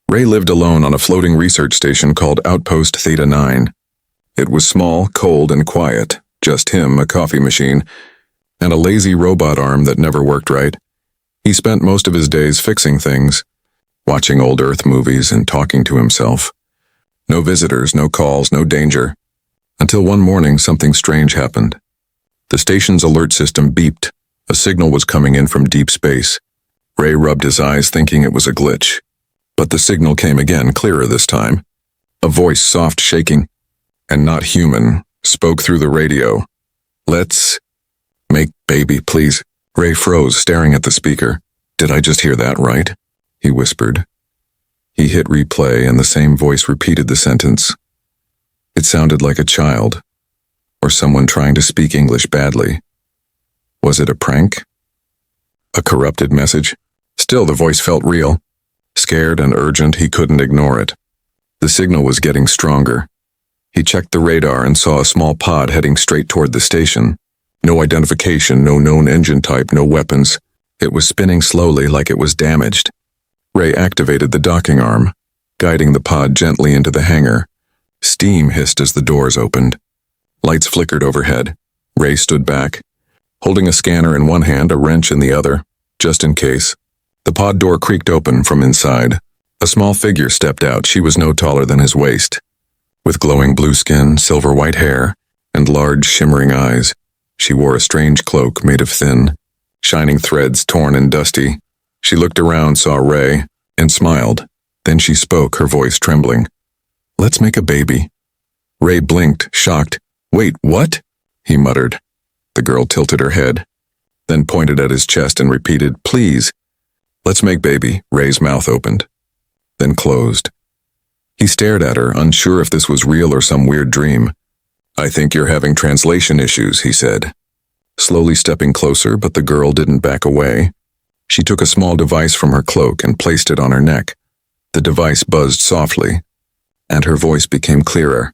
Ray lived alone on a floating research station called Outpost Theta 9. It was small, cold, and quiet. Just him, a coffee machine, and a lazy robot arm that never worked right. He spent most of his days fixing things, watching old Earth movies and talking to himself. No visitors, no calls, no danger. Until one morning something strange happened. The station's alert system beeped. A signal was coming in from deep space. Ray rubbed his eyes thinking it was a glitch. But the signal came again, clearer this time. A voice, soft, shaking, and not human, spoke through the radio. "Let's make baby, please." Ray froze, staring at the speaker. "Did I just hear that right?" he whispered. He hit replay, and the same voice repeated the sentence. It sounded like a child, or someone trying to speak English badly. Was it a prank? A corrupted message? Still, the voice felt real. Scared and urgent, he couldn't ignore it. The signal was getting stronger. He checked the radar and saw a small pod heading straight toward the station. No identification, no known engine type, no weapons. It was spinning slowly like it was damaged. Ray activated the docking arm, guiding the pod gently into the hangar. Steam hissed as the doors opened. Lights flickered overhead. Ray stood back, holding a scanner in one hand, a wrench in the other, just in case. The pod door creaked open from inside. A small figure stepped out. She was no taller than his waist. With glowing blue skin, silver white hair, and large shimmering eyes, she wore a strange cloak made of thin, shining threads, torn and dusty. She looked around, saw Ray, and smiled. Then she spoke, her voice trembling. "Let's make a baby." Ray blinked, shocked. "Wait, what?" he muttered. The girl tilted her head, then pointed at his chest and repeated, "Please. Let's make baby." Ray's mouth opened, then closed. He stared at her, unsure if this was real or some weird dream. "I think you're having translation issues," he said, slowly stepping closer, but the girl didn't back away. She took a small device from her cloak and placed it on her neck. The device buzzed softly, and her voice became clearer.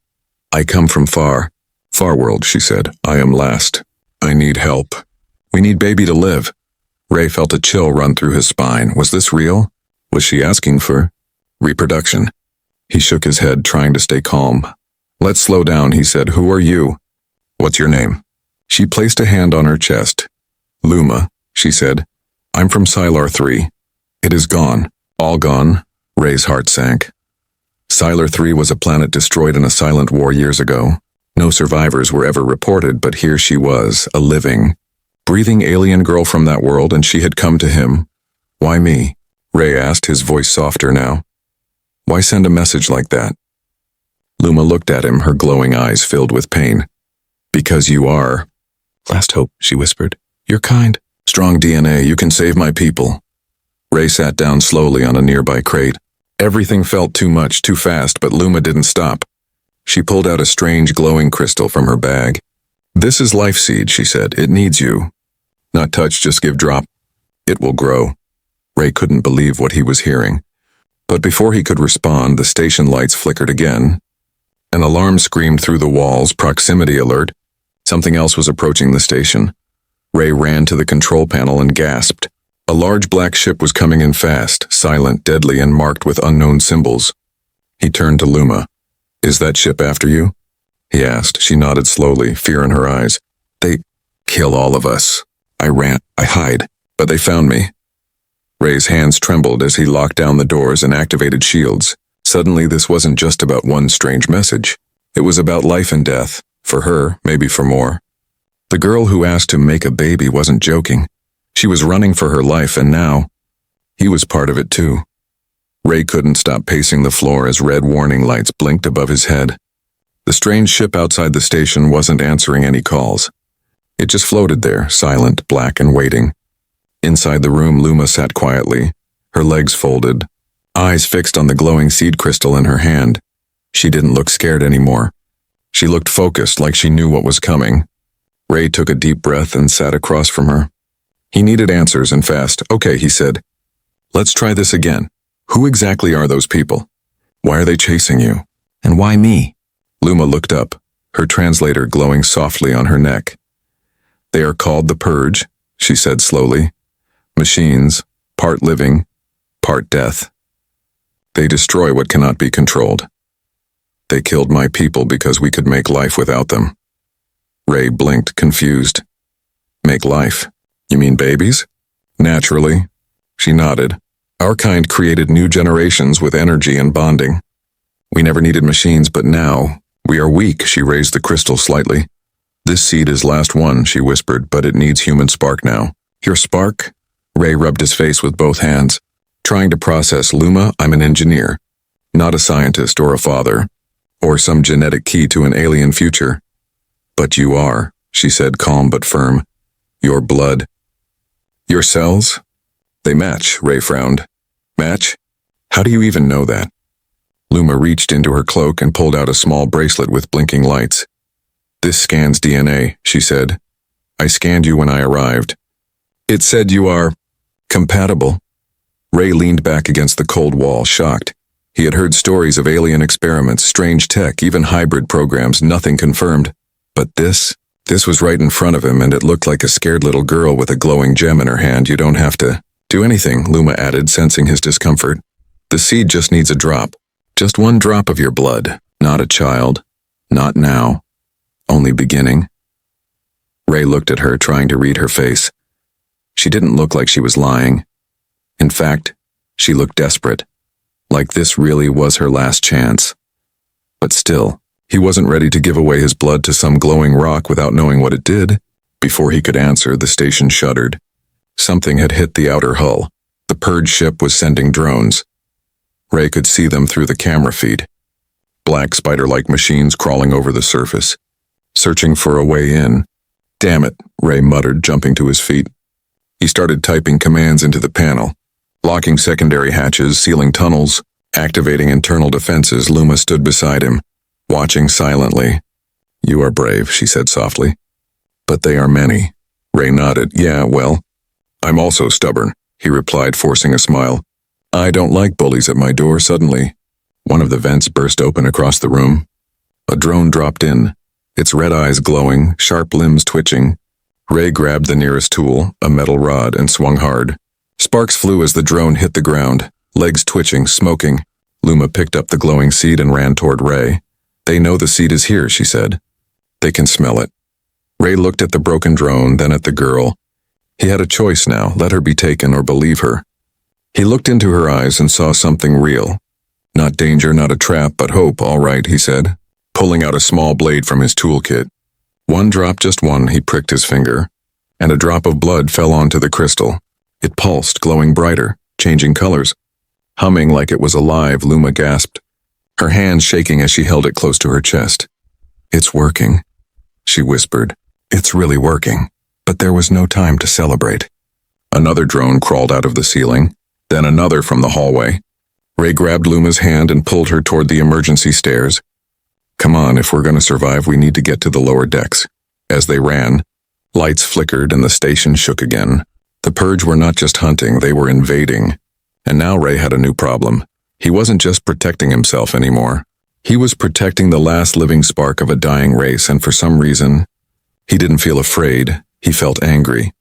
"I come from far world," she said. "I am last. I need help. We need baby to live." Ray felt a chill run through his spine. Was this real? Was she asking for reproduction? He shook his head, trying to stay calm. "Let's slow down," he said. "Who are you? What's your name?" She placed a hand on her chest. "Luma," she said. "I'm from Sylar 3. It is gone. All gone." Ray's heart sank. Sylar 3 was a planet destroyed in a silent war years ago. No survivors were ever reported, but here she was, a living, breathing alien girl from that world, and she had come to him. "Why me?" Ray asked, his voice softer now. "Why send a message like that?" Luma looked at him, her glowing eyes filled with pain. "Because you are last hope," she whispered. "You're kind. Strong DNA, you can save my people." Ray sat down slowly on a nearby crate. Everything felt too much, too fast, but Luma didn't stop. She pulled out a strange glowing crystal from her bag. "This is life seed," she said. "It needs you. Not touch, just give drop. It will grow." Ray couldn't believe what he was hearing. But before he could respond, the station lights flickered again. An alarm screamed through the walls, proximity alert. Something else was approaching the station. Ray ran to the control panel and gasped. A large black ship was coming in fast, silent, deadly, and marked with unknown symbols. He turned to Luma. "Is that ship after you?" he asked. She nodded slowly, fear in her eyes. "They kill all of us. I ran, I hide, but they found me." Ray's hands trembled as he locked down the doors and activated shields. Suddenly, this wasn't just about one strange message. It was about life and death. For her, maybe for more. The girl who asked to make a baby wasn't joking. She was running for her life, and now he was part of it too. Ray couldn't stop pacing the floor as red warning lights blinked above his head. The strange ship outside the station wasn't answering any calls. It just floated there, silent, black, and waiting. Inside the room, Luma sat quietly, her legs folded, eyes fixed on the glowing seed crystal in her hand. She didn't look scared anymore. She looked focused, like she knew what was coming. Ray took a deep breath and sat across from her. He needed answers, and fast. "Okay," he said. "Let's try this again. Who exactly are those people? Why are they chasing you? And why me?" Luma looked up, her translator glowing softly on her neck. "They are called the Purge," she said slowly. "Machines, part living, part death. They destroy what cannot be controlled. They killed my people because we could make life without them. Ray blinked, confused. Make life? You mean babies? Naturally. She nodded. Our kind created new generations with energy and bonding. We never needed machines, but now, we are weak. She raised the crystal slightly. This seed is last one, she whispered, but it needs human spark now. Your spark? Ray rubbed his face with both hands. Trying to process, Luma, I'm an engineer. Not a scientist or a father. Or some genetic key to an alien future. But you are, she said, calm but firm. Your blood. Your cells? They match, Ray frowned. Match? How do you even know that? Luma reached into her cloak and pulled out a small bracelet with blinking lights. This scans DNA, she said. I scanned you when I arrived. It said you are compatible. Ray leaned back against the cold wall, shocked. He had heard stories of alien experiments, strange tech, even hybrid programs, nothing confirmed. But this was right in front of him, and it looked like a scared little girl with a glowing gem in her hand. You don't have to do anything, Luma added, sensing his discomfort. The seed just needs a drop. Just one drop of your blood. Not a child. Not now. Only beginning. Ray looked at her, trying to read her face. She didn't look like she was lying. In fact, she looked desperate. Like this really was her last chance. But still, he wasn't ready to give away his blood to some glowing rock without knowing what it did. Before he could answer, the station shuddered. Something had hit the outer hull. The purge ship was sending drones. Ray could see them through the camera feed. Black spider-like machines crawling over the surface, searching for a way in. Damn it, Ray muttered, jumping to his feet. He started typing commands into the panel, locking secondary hatches, sealing tunnels, activating internal defenses. Luma stood beside him, watching silently. You are brave, she said softly. But they are many. Ray nodded. Yeah, well, I'm also stubborn, he replied, forcing a smile. I don't like bullies at my door. Suddenly, one of the vents burst open across the room. A drone dropped in, its red eyes glowing, sharp limbs twitching. Ray grabbed the nearest tool, a metal rod, and swung hard. Sparks flew as the drone hit the ground, legs twitching, smoking. Luma picked up the glowing seed and ran toward Ray. They know the seed is here, she said. They can smell it. Ray looked at the broken drone, then at the girl. He had a choice now, let her be taken or believe her. He looked into her eyes and saw something real. Not danger, not a trap, but hope. All right, he said, pulling out a small blade from his toolkit. One drop, just one, he pricked his finger, and a drop of blood fell onto the crystal. It pulsed, glowing brighter, changing colors. Humming like it was alive, Luma gasped, her hands shaking as she held it close to her chest. It's working, she whispered. It's really working. But there was no time to celebrate. Another drone crawled out of the ceiling, then another from the hallway. Ray grabbed Luma's hand and pulled her toward the emergency stairs. Come on, if we're going to survive, we need to get to the lower decks. As they ran, lights flickered and the station shook again. The purge were not just hunting, they were invading. And now Ray had a new problem. He wasn't just protecting himself anymore. He was protecting the last living spark of a dying race, and for some reason, he didn't feel afraid. He felt angry.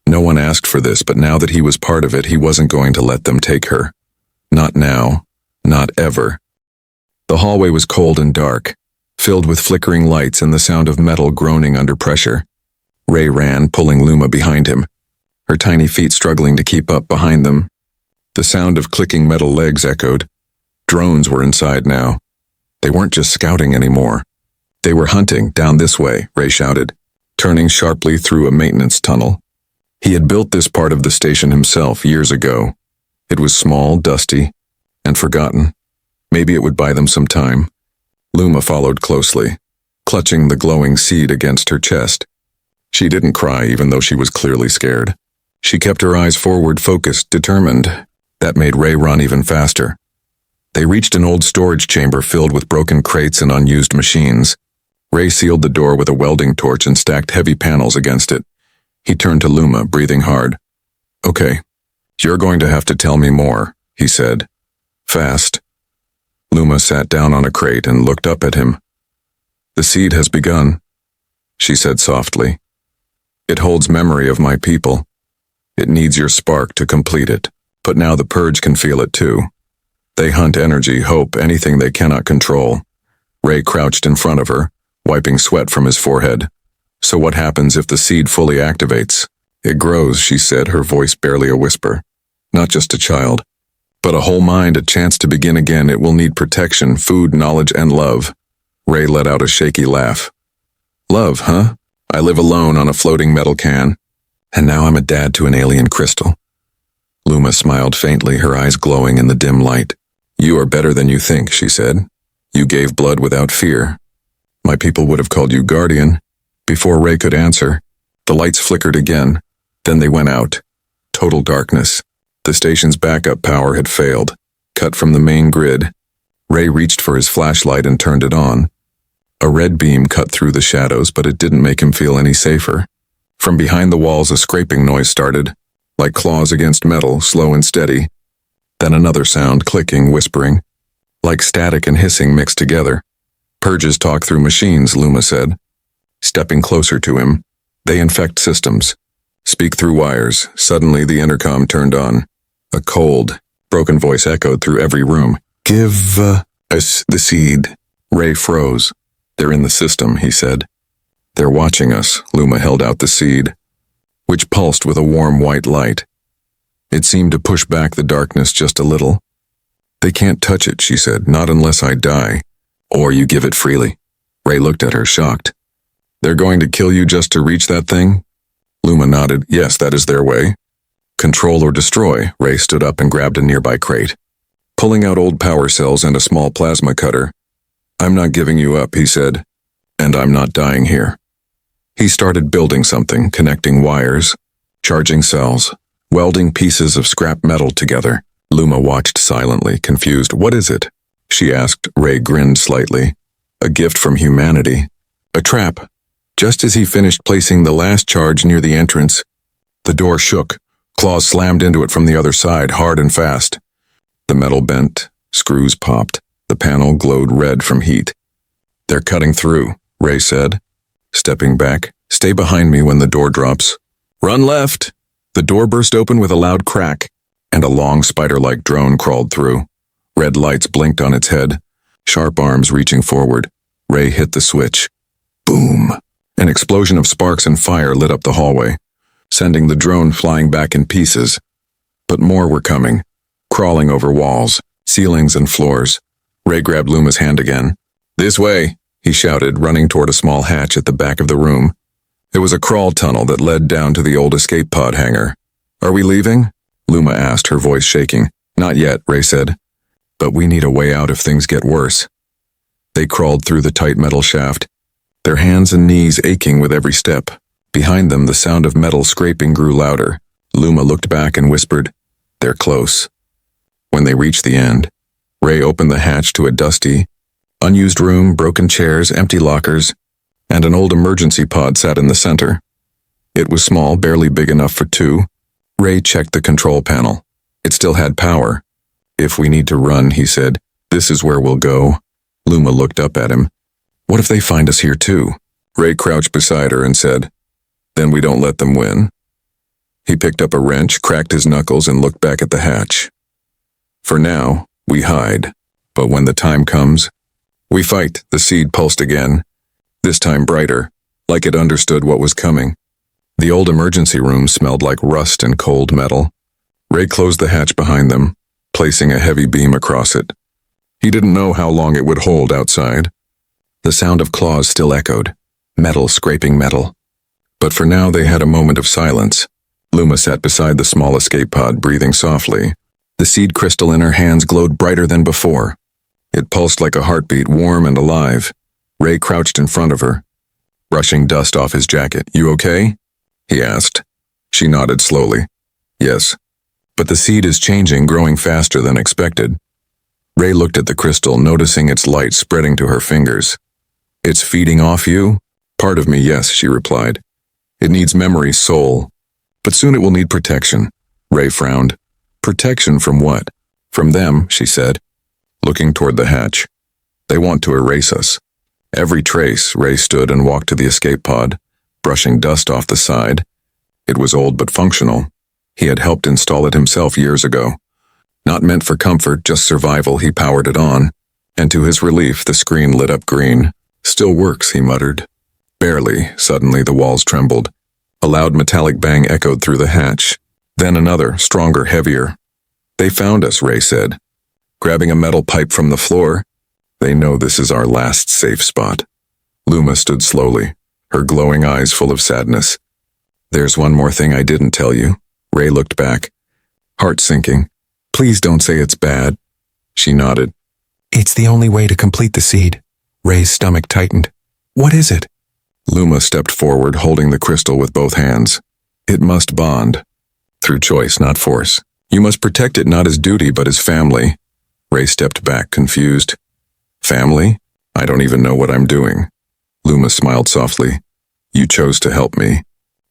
No one asked for this, but now that he was part of it, he wasn't going to let them take her. Not now. Not ever. The hallway was cold and dark, filled with flickering lights and the sound of metal groaning under pressure. Ray ran, pulling Luma behind him, her tiny feet struggling to keep up behind them. The sound of clicking metal legs echoed. Drones were inside now. They weren't just scouting anymore. They were hunting. Down this way, Ray shouted, turning sharply through a maintenance tunnel. He had built this part of the station himself years ago. It was small, dusty, and forgotten. Maybe it would buy them some time. Luma followed closely, clutching the glowing seed against her chest. She didn't cry, even though she was clearly scared. She kept her eyes forward, focused, determined. That made Ray run even faster. They reached an old storage chamber filled with broken crates and unused machines. Ray sealed the door with a welding torch and stacked heavy panels against it. He turned to Luma, breathing hard. Okay, you're going to have to tell me more, he said. Fast. Luma sat down on a crate and looked up at him. The seed has begun, she said softly. It holds memory of my people. It needs your spark to complete it, but now the purge can feel it too. They hunt energy, hope, anything they cannot control. Ray crouched in front of her, wiping sweat from his forehead. So what happens if the seed fully activates? It grows, she said, her voice barely a whisper. Not just a child, but a whole mind, a chance to begin again. It will need protection, food, knowledge, and love. Ray let out a shaky laugh. Love, huh? I live alone on a floating metal can, and now I'm a dad to an alien crystal. Luma smiled faintly, her eyes glowing in the dim light. You are better than you think, she said. You gave blood without fear. My people would have called you guardian. Before Ray could answer, the lights flickered again. Then they went out. Total darkness. The station's backup power had failed, cut from the main grid. Ray reached for his flashlight and turned it on. A red beam cut through the shadows, but it didn't make him feel any safer. From behind the walls, a scraping noise started, like claws against metal, slow and steady. Then another sound, clicking, whispering, like static and hissing mixed together. Purges talk through machines, Luma said. Stepping closer to him, they infect systems. Speak through wires. Suddenly the intercom turned on. A cold, broken voice echoed through every room. Give us the seed. Ray froze. They're in the system, he said. They're watching us. Luma held out the seed, which pulsed with a warm white light. It seemed to push back the darkness just a little. They can't touch it, she said, not unless I die. Or you give it freely. Ray looked at her, shocked. They're going to kill you just to reach that thing? Luma nodded. Yes, that is their way. Control or destroy. Ray stood up and grabbed a nearby crate, pulling out old power cells and a small plasma cutter. I'm not giving you up, he said, and I'm not dying here. He started building something, connecting wires, charging cells, welding pieces of scrap metal together. Luma watched silently, confused. What is it? She asked. Ray grinned slightly. A gift from humanity. A trap. Just as he finished placing the last charge near the entrance, the door shook. Claws slammed into it from the other side, hard and fast. The metal bent, screws popped. The panel glowed red from heat. They're cutting through, Ray said, stepping back. Stay behind me when the door drops. Run left! The door burst open with a loud crack, and a long spider-like drone crawled through. Red lights blinked on its head, sharp arms reaching forward. Ray hit the switch. Boom! An explosion of sparks and fire lit up the hallway, sending the drone flying back in pieces. But more were coming, crawling over walls, ceilings, and floors. Ray grabbed Luma's hand again. This way, he shouted, running toward a small hatch at the back of the room. It was a crawl tunnel that led down to the old escape pod hangar. Are we leaving? Luma asked, her voice shaking. Not yet, Ray said. But we need a way out if things get worse. They crawled through the tight metal shaft, their hands and knees aching with every step. Behind them, the sound of metal scraping grew louder. Luma looked back and whispered, They're close. When they reached the end, Ray opened the hatch to a dusty, unused room, broken chairs, empty lockers, and an old emergency pod sat in the center. It was small, barely big enough for two. Ray checked the control panel. It still had power. If we need to run, he said, this is where we'll go. Luma looked up at him. What if they find us here too? Ray crouched beside her and said, Then we don't let them win. He picked up a wrench, cracked his knuckles, and looked back at the hatch. For now, we hide. But when the time comes, we fight. The seed pulsed again, this time brighter, like it understood what was coming. The old emergency room smelled like rust and cold metal. Ray closed the hatch behind them, placing a heavy beam across it. He didn't know how long it would hold outside. The sound of claws still echoed, metal scraping metal. But for now they had a moment of silence. Luma sat beside the small escape pod, breathing softly. The seed crystal in her hands glowed brighter than before. It pulsed like a heartbeat, warm and alive. Ray crouched in front of her, brushing dust off his jacket. You okay? He asked. She nodded slowly. Yes. But the seed is changing, growing faster than expected. Ray looked at the crystal, noticing its light spreading to her fingers. It's feeding off you? Part of me, yes, she replied. It needs memory, soul. But soon it will need protection. Ray frowned. Protection from what? From them, she said, looking toward the hatch. They want to erase us. Every trace. Ray stood and walked to the escape pod, brushing dust off the side. It was old but functional. He had helped install it himself years ago. Not meant for comfort, just survival. He powered it on, and to his relief, the screen lit up green. Still works, he muttered. Barely. Suddenly, the walls trembled. A loud metallic bang echoed through the hatch. Then another, stronger, heavier. They found us, Ray said, grabbing a metal pipe from the floor. They know this is our last safe spot. Luma stood slowly, her glowing eyes full of sadness. There's one more thing I didn't tell you. Ray looked back, heart sinking. Please don't say it's bad. She nodded. It's the only way to complete the seed. Ray's stomach tightened. What is it? Luma stepped forward, holding the crystal with both hands. It must bond. Through choice, not force. You must protect it not as duty, but as family. Ray stepped back, confused. Family? I don't even know what I'm doing. Luma smiled softly. You chose to help me.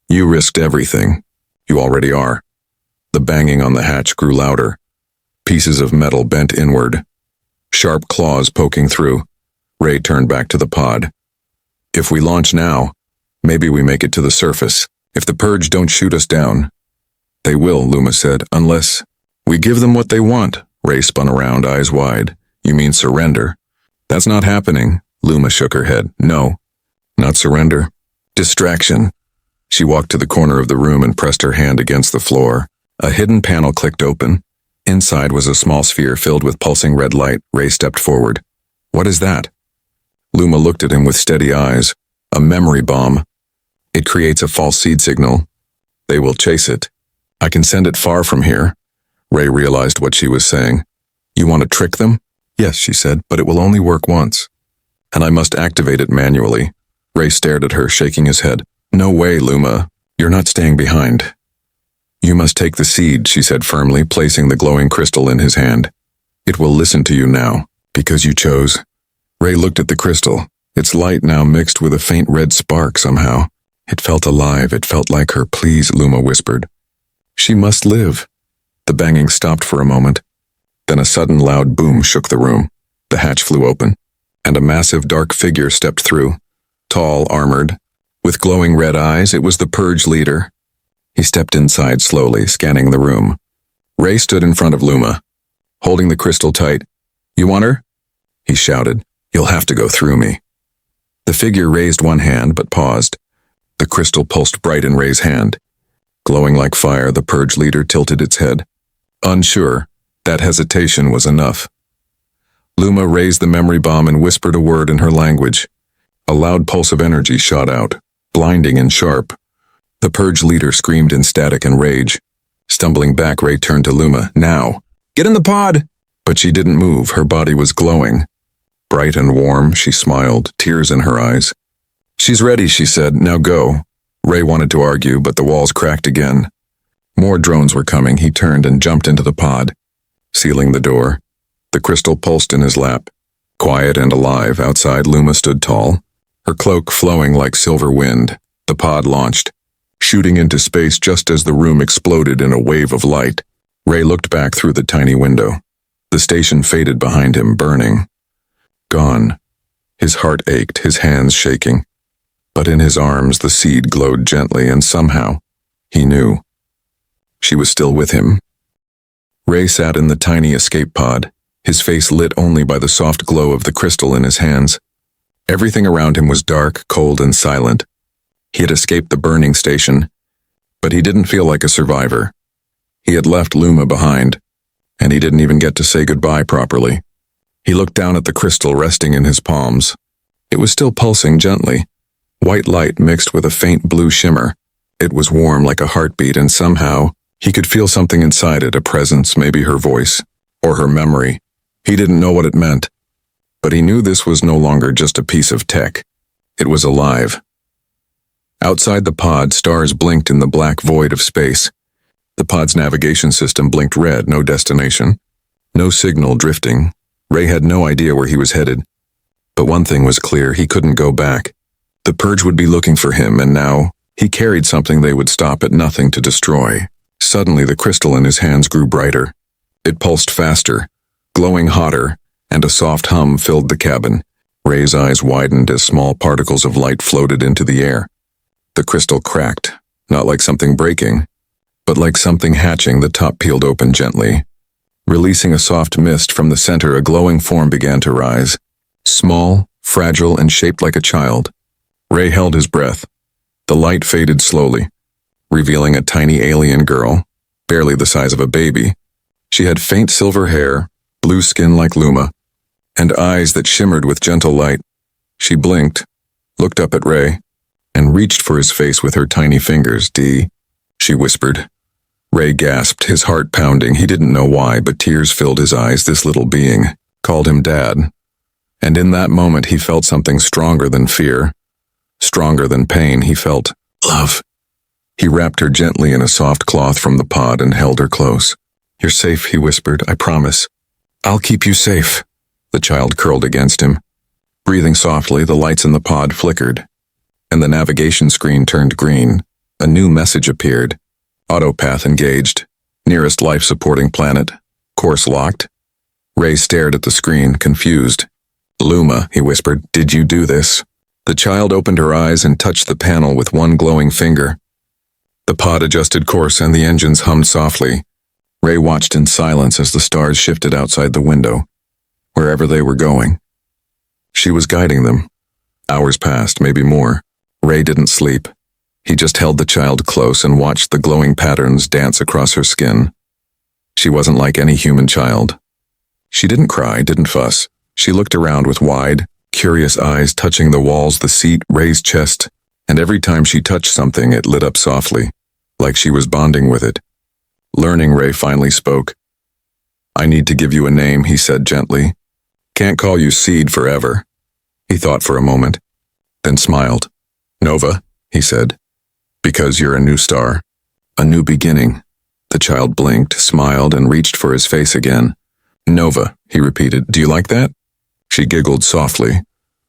You risked everything. You already are. The banging on the hatch grew louder. Pieces of metal bent inward. Sharp claws poking through. Ray turned back to the pod. If we launch now, maybe we make it to the surface. If the purge don't shoot us down. They will, Luma said, unless we give them what they want. Ray spun around, eyes wide. You mean surrender? That's not happening. Luma shook her head. No, not surrender. Distraction. She walked to the corner of the room and pressed her hand against the floor. A hidden panel clicked open. Inside was a small sphere filled with pulsing red light. Ray stepped forward. What is that? Luma looked at him with steady eyes. A memory bomb. It creates a false seed signal. They will chase it. I can send it far from here. Ray realized what she was saying. You want to trick them? Yes, she said, but it will only work once. And I must activate it manually. Ray stared at her, shaking his head. No way, Luma. You're not staying behind. You must take the seed, she said firmly, placing the glowing crystal in his hand. It will listen to you now, because you chose. Ray looked at the crystal, its light now mixed with a faint red spark somehow. It felt alive, it felt like her. Please, Luma whispered. She must live. The banging stopped for a moment. Then a sudden loud boom shook the room. The hatch flew open, and a massive dark figure stepped through. Tall, armored, with glowing red eyes, it was the purge leader. He stepped inside slowly, scanning the room. Ray stood in front of Luma, holding the crystal tight. You want her? He shouted. You'll have to go through me. The figure raised one hand, but paused. The crystal pulsed bright in Ray's hand. Glowing like fire, the purge leader tilted its head. Unsure, that hesitation was enough. Luma raised the memory bomb and whispered a word in her language. A loud pulse of energy shot out, blinding and sharp. The purge leader screamed in static and rage. Stumbling back, Ray turned to Luma. Now, get in the pod! But she didn't move. Her body was glowing. Bright and warm, she smiled, tears in her eyes. She's ready, she said. Now go. Ray wanted to argue, but the walls cracked again. More drones were coming. He turned and jumped into the pod, sealing the door. The crystal pulsed in his lap. Quiet and alive, outside Luma stood tall, her cloak flowing like silver wind. The pod launched, shooting into space just as the room exploded in a wave of light. Ray looked back through the tiny window. The station faded behind him, burning. Gone. His heart ached, his hands shaking. But in his arms the seed glowed gently, and somehow, he knew. She was still with him. Ray sat in the tiny escape pod, his face lit only by the soft glow of the crystal in his hands. Everything around him was dark, cold, and silent. He had escaped the burning station, but he didn't feel like a survivor. He had left Luma behind, and he didn't even get to say goodbye properly. He looked down at the crystal resting in his palms. It was still pulsing gently, white light mixed with a faint blue shimmer. It was warm like a heartbeat, and somehow he could feel something inside it, a presence, maybe her voice, or her memory. He didn't know what it meant, but he knew this was no longer just a piece of tech. It was alive. Outside the pod, stars blinked in the black void of space. The pod's navigation system blinked red, no destination, no signal drifting. Ray had no idea where he was headed. But one thing was clear, he couldn't go back. The purge would be looking for him, and now he carried something they would stop at nothing to destroy. Suddenly the crystal in his hands grew brighter. It pulsed faster, glowing hotter, and a soft hum filled the cabin. Ray's eyes widened as small particles of light floated into the air. The crystal cracked, not like something breaking, but like something hatching. The top peeled open gently. Releasing a soft mist from the center, a glowing form began to rise. Small, fragile, and shaped like a child. Ray held his breath. The light faded slowly, revealing a tiny alien girl, barely the size of a baby. She had faint silver hair, blue skin like Luma, and eyes that shimmered with gentle light. She blinked, looked up at Ray, and reached for his face with her tiny fingers. "D," she whispered. Ray gasped, his heart pounding. He didn't know why, but tears filled his eyes. This little being called him Dad. And in that moment he felt something stronger than fear, stronger than pain. He felt love. He wrapped her gently in a soft cloth from the pod and held her close. "You're safe," he whispered. "I promise. I'll keep you safe." The child curled against him. Breathing softly, the lights in the pod flickered, and the navigation screen turned green. A new message appeared. Autopath engaged. Nearest life-supporting planet. Course locked. Ray stared at the screen, confused. "Luma," he whispered, "did you do this?" The child opened her eyes and touched the panel with one glowing finger. The pod adjusted course and the engines hummed softly. Ray watched in silence as the stars shifted outside the window, wherever they were going. She was guiding them. Hours passed, maybe more. Ray didn't sleep. He just held the child close and watched the glowing patterns dance across her skin. She wasn't like any human child. She didn't cry, didn't fuss. She looked around with wide, curious eyes touching the walls, the seat, Ray's chest, and every time she touched something, it lit up softly, like she was bonding with it. Learning, Ray finally spoke. "I need to give you a name," he said gently. "Can't call you Seed forever." He thought for a moment, then smiled. "Nova," he said, "because you're a new star. A new beginning." The child blinked, smiled, and reached for his face again. "Nova," he repeated. "Do you like that?" She giggled softly.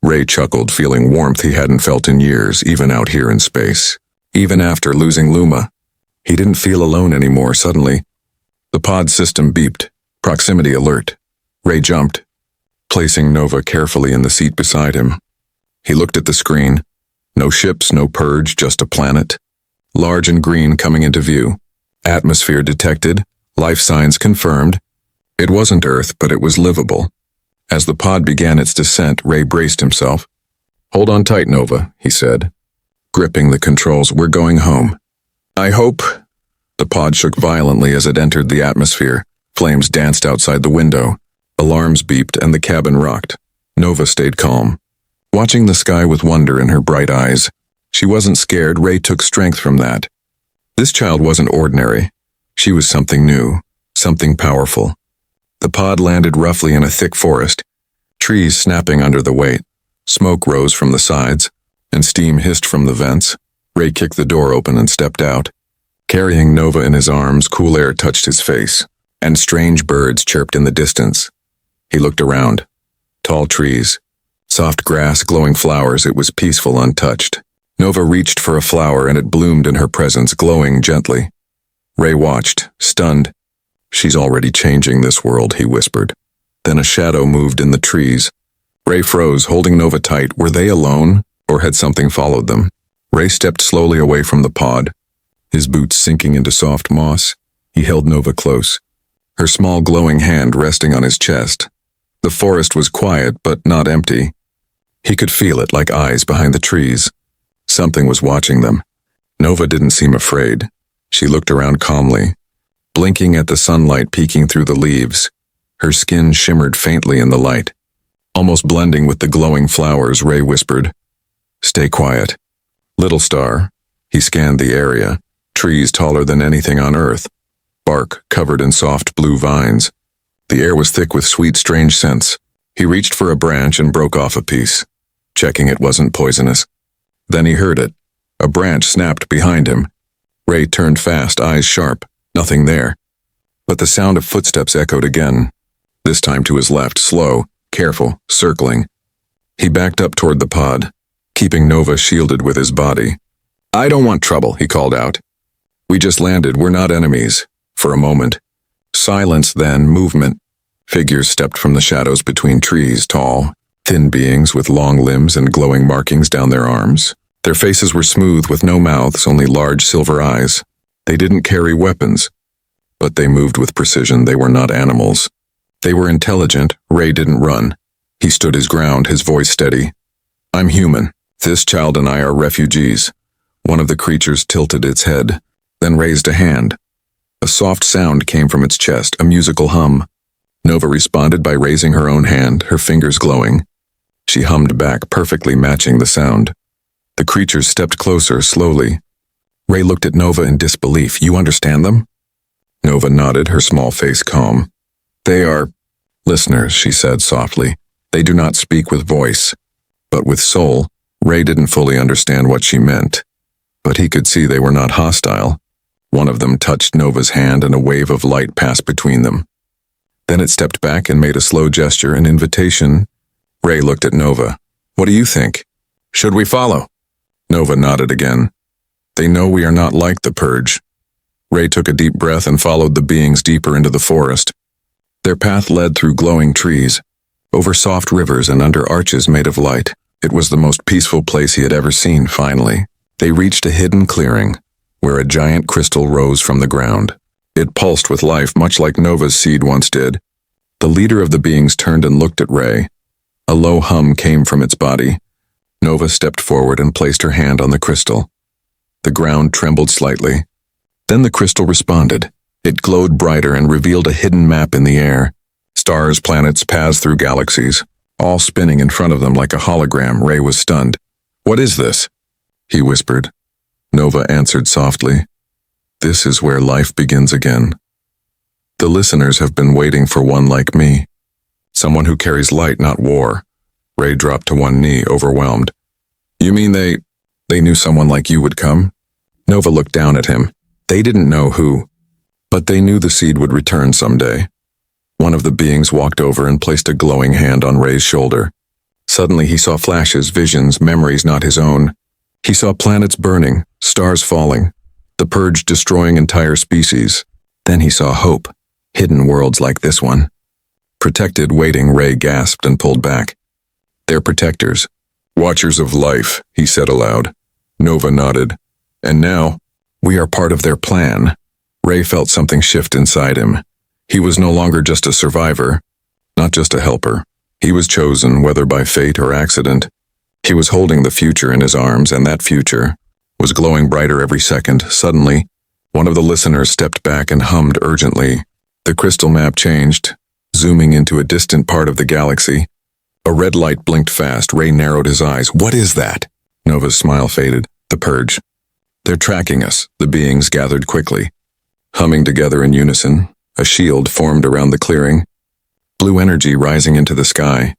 Ray chuckled, feeling warmth he hadn't felt in years, even out here in space. Even after losing Luma, he didn't feel alone anymore. Suddenly, the pod system beeped. Proximity alert. Ray jumped, placing Nova carefully in the seat beside him. He looked at the screen. No ships, no purge, just a planet. Large and green coming into view. Atmosphere detected. Life signs confirmed. It wasn't Earth, but it was livable. As the pod began its descent, Ray braced himself. "Hold on tight, Nova," he said, gripping the controls. "We're going home." "I hope." The pod shook violently as it entered the atmosphere. Flames danced outside the window. Alarms beeped and the cabin rocked. Nova stayed calm, watching the sky with wonder in her bright eyes. She wasn't scared. Ray took strength from that. This child wasn't ordinary. She was something new, something powerful. The pod landed roughly in a thick forest, trees snapping under the weight. Smoke rose from the sides, and steam hissed from the vents. Ray kicked the door open and stepped out. Carrying Nova in his arms, cool air touched his face, and strange birds chirped in the distance. He looked around. Tall trees, soft grass, glowing flowers. It was peaceful, untouched. Nova reached for a flower and it bloomed in her presence, glowing gently. Ray watched, stunned. "She's already changing this world," he whispered. Then a shadow moved in the trees. Ray froze, holding Nova tight. Were they alone, or had something followed them? Ray stepped slowly away from the pod, his boots sinking into soft moss. He held Nova close, her small glowing hand resting on his chest. The forest was quiet, but not empty. He could feel it, like eyes behind the trees. Something was watching them. Nova didn't seem afraid. She looked around calmly, blinking at the sunlight peeking through the leaves. Her skin shimmered faintly in the light, almost blending with the glowing flowers. Ray whispered, "Stay quiet." "Little star." He scanned the area. Trees taller than anything on Earth. Bark covered in soft blue vines. The air was thick with sweet, strange scents. He reached for a branch and broke off a piece, checking it wasn't poisonous. Then he heard it. A branch snapped behind him. Ray turned fast, eyes sharp. Nothing there. But the sound of footsteps echoed again, this time to his left, slow, careful, circling. He backed up toward the pod, keeping Nova shielded with his body. "I don't want trouble," he called out. "We just landed. We're not enemies." For a moment. Silence, then movement. Figures stepped from the shadows between trees, tall, thin beings with long limbs and glowing markings down their arms. Their faces were smooth with no mouths, only large silver eyes. They didn't carry weapons, But they moved with precision. They were not animals. They were intelligent. Ray didn't run. He stood his ground, his voice steady. I'm human. This child and I are refugees. One of the creatures tilted its head, then raised a hand. A soft sound came from its chest, a musical hum. Nova responded by raising her own hand, her fingers glowing. She hummed back, perfectly matching the sound. The creatures stepped closer, slowly. Ray looked at Nova in disbelief. You understand them? Nova nodded, her small face calm. They are listeners, she said softly. They do not speak with voice, but with soul. Ray didn't fully understand what she meant, but he could see they were not hostile. One of them touched Nova's hand and a wave of light passed between them. Then it stepped back and made a slow gesture, an invitation. Ray looked at Nova. What do you think? Should we follow? Nova nodded again. They know we are not like the Purge. Ray took a deep breath and followed the beings deeper into the forest. Their path led through glowing trees, over soft rivers and under arches made of light. It was the most peaceful place he had ever seen, finally. They reached a hidden clearing, where a giant crystal rose from the ground. It pulsed with life, much like Nova's seed once did. The leader of the beings turned and looked at Ray. A low hum came from its body. Nova stepped forward and placed her hand on the crystal. The ground trembled slightly. Then the crystal responded. It glowed brighter and revealed a hidden map in the air. Stars, planets, paths through galaxies, all spinning in front of them like a hologram. Ray was stunned. What is this? He whispered. Nova answered softly. This is where life begins again. The listeners have been waiting for one like me. Someone who carries light, not war. Ray dropped to one knee, overwhelmed. You mean they knew someone like you would come? Nova looked down at him. They didn't know who, but they knew the seed would return someday. One of the beings walked over and placed a glowing hand on Ray's shoulder. Suddenly he saw flashes, visions, memories not his own. He saw planets burning, stars falling, the Purge destroying entire species. Then he saw hope, hidden worlds like this one. Protected, waiting, Ray gasped and pulled back. They're protectors. Watchers of life, he said aloud. Nova nodded. And now, we are part of their plan. Ray felt something shift inside him. He was no longer just a survivor, not just a helper. He was chosen, whether by fate or accident. He was holding the future in his arms, and that future was glowing brighter every second. Suddenly, one of the listeners stepped back and hummed urgently. The crystal map changed, zooming into a distant part of the galaxy. A red light blinked fast. Ray narrowed his eyes. What is that? Nova's smile faded. The Purge. They're tracking us. The beings gathered quickly. Humming together in unison, a shield formed around the clearing. Blue energy rising into the sky.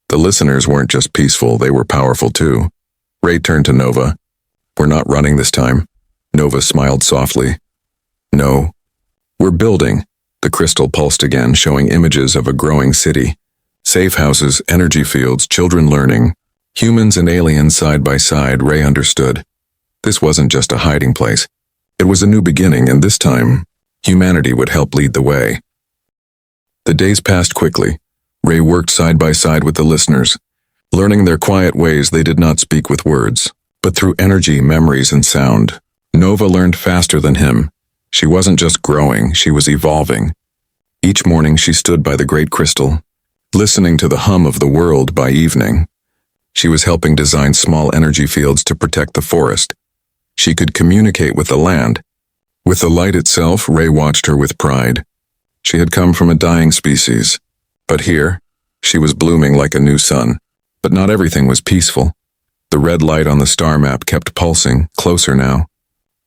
The listeners weren't just peaceful, they were powerful too. Ray turned to Nova. We're not running this time. Nova smiled softly. No. We're building. The crystal pulsed again, showing images of a growing city. Safe houses, energy fields, children learning. Humans and aliens side by side. Ray understood. This wasn't just a hiding place. It was a new beginning, and this time, humanity would help lead the way. The days passed quickly. Ray worked side by side with the listeners. Learning their quiet ways, they did not speak with words, but through energy, memories, and sound. Nova learned faster than him. She wasn't just growing, she was evolving. Each morning she stood by the great crystal, listening to the hum of the world. By evening, she was helping design small energy fields to protect the forest. She could communicate with the land. With the light itself, Ray watched her with pride. She had come from a dying species, but here, she was blooming like a new sun. But not everything was peaceful. The red light on the star map kept pulsing, closer now.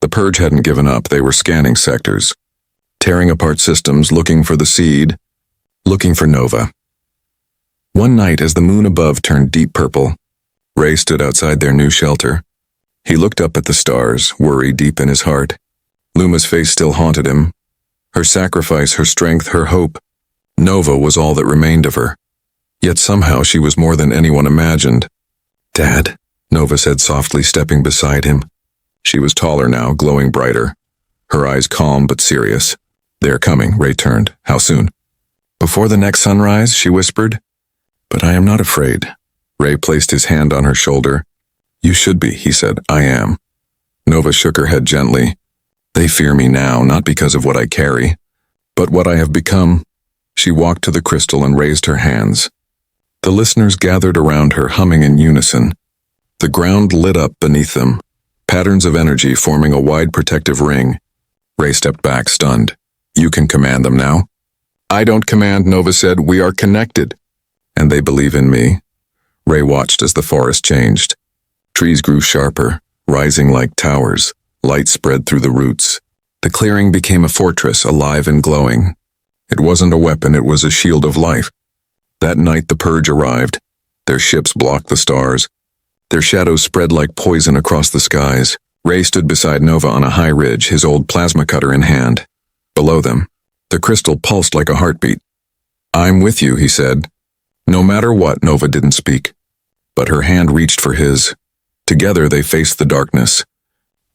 The Purge hadn't given up. They were scanning sectors, tearing apart systems, looking for the seed, looking for Nova. One night, as the moon above turned deep purple, Ray stood outside their new shelter. He looked up at the stars, worry deep in his heart. Luma's face still haunted him. Her sacrifice, her strength, her hope. Nova was all that remained of her. Yet somehow she was more than anyone imagined. Dad, Nova said softly, stepping beside him. She was taller now, glowing brighter. Her eyes calm but serious. They're coming, Ray turned. How soon? Before the next sunrise, she whispered. But I am not afraid. Ray placed his hand on her shoulder. You should be, he said. I am. Nova shook her head gently. They fear me now, not because of what I carry, But what I have become. She walked to the crystal and raised her hands. The listeners gathered around her, humming in unison. The ground lit up beneath them, patterns of energy forming a wide protective ring. Ray stepped back, stunned. You can command them now? I don't command, Nova said. We are connected. And they believe in me. Ray watched as the forest changed. Trees grew sharper, rising like towers. Light spread through the roots. The clearing became a fortress, alive and glowing. It wasn't a weapon, it was a shield of life. That night the purge arrived. Their ships blocked the stars. Their shadows spread like poison across the skies. Ray stood beside Nova on a high ridge, his old plasma cutter in hand. Below them, the crystal pulsed like a heartbeat. I'm with you, he said. No matter what, Nova didn't speak. But her hand reached for his. Together they faced the darkness.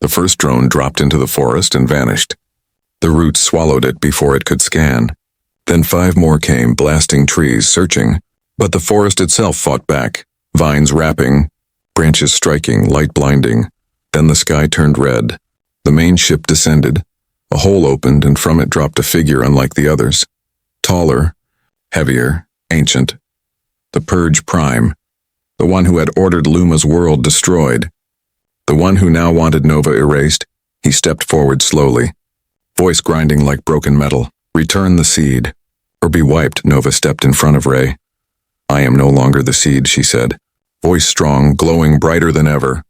The first drone dropped into the forest and vanished. The roots swallowed it before it could scan. Then 5 more came, blasting trees, searching. But the forest itself fought back, vines wrapping, branches striking, light blinding. Then the sky turned red. The main ship descended. A hole opened, and from it dropped a figure unlike the others. Taller, heavier, ancient. The Purge Prime. The one who had ordered Luma's world destroyed. The one who now wanted Nova erased. He stepped forward slowly, voice grinding like broken metal. Return the seed, or be wiped, Nova stepped in front of Ray. I am no longer the seed, she said, voice strong, glowing brighter than ever.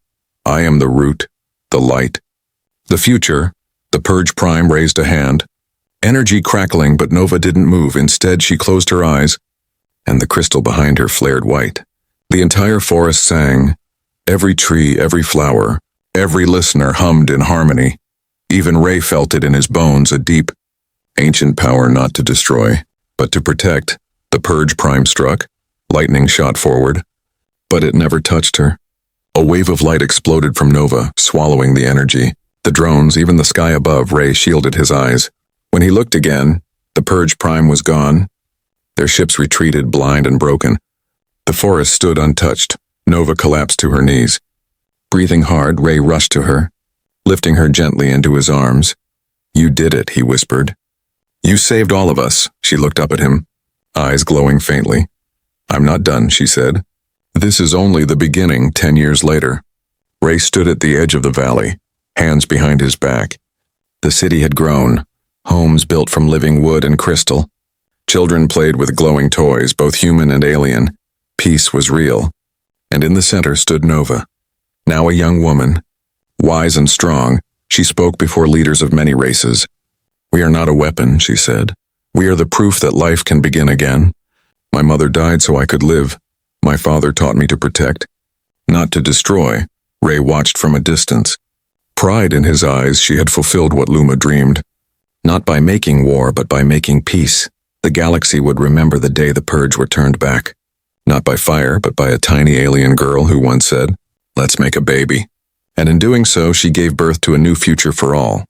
I am the root, the light. The future, the Purge Prime raised a hand. Energy crackling, but Nova didn't move. Instead, she closed her eyes, and the crystal behind her flared white. The entire forest sang. Every tree, every flower, every listener hummed in harmony. Even Ray felt it in his bones, a deep, ancient power not to destroy, but to protect. The Purge Prime struck. Lightning shot forward, but it never touched her. A wave of light exploded from Nova, swallowing the energy. The drones, even the sky above, Ray shielded his eyes. When he looked again, the Purge Prime was gone. Their ships retreated, blind and broken. The forest stood untouched. Nova collapsed to her knees. Breathing hard, Ray rushed to her, lifting her gently into his arms. You did it, he whispered. You saved all of us. She looked up at him, eyes glowing faintly. I'm not done, she said. This is only the beginning. 10 years later. Ray stood at the edge of the valley, hands behind his back. The city had grown, homes built from living wood and crystal. Children played with glowing toys, both human and alien. Peace was real. And in the center stood Nova, now a young woman. Wise and strong, she spoke before leaders of many races. We are not a weapon, she said. We are the proof that life can begin again. My mother died so I could live. My father taught me to protect, not to destroy. Ray watched from a distance. Pride in his eyes, she had fulfilled what Luma dreamed. Not by making war, but by making peace. The galaxy would remember the day the Purge were turned back. Not by fire, but by a tiny alien girl who once said, let's make a baby. And in doing so, she gave birth to a new future for all.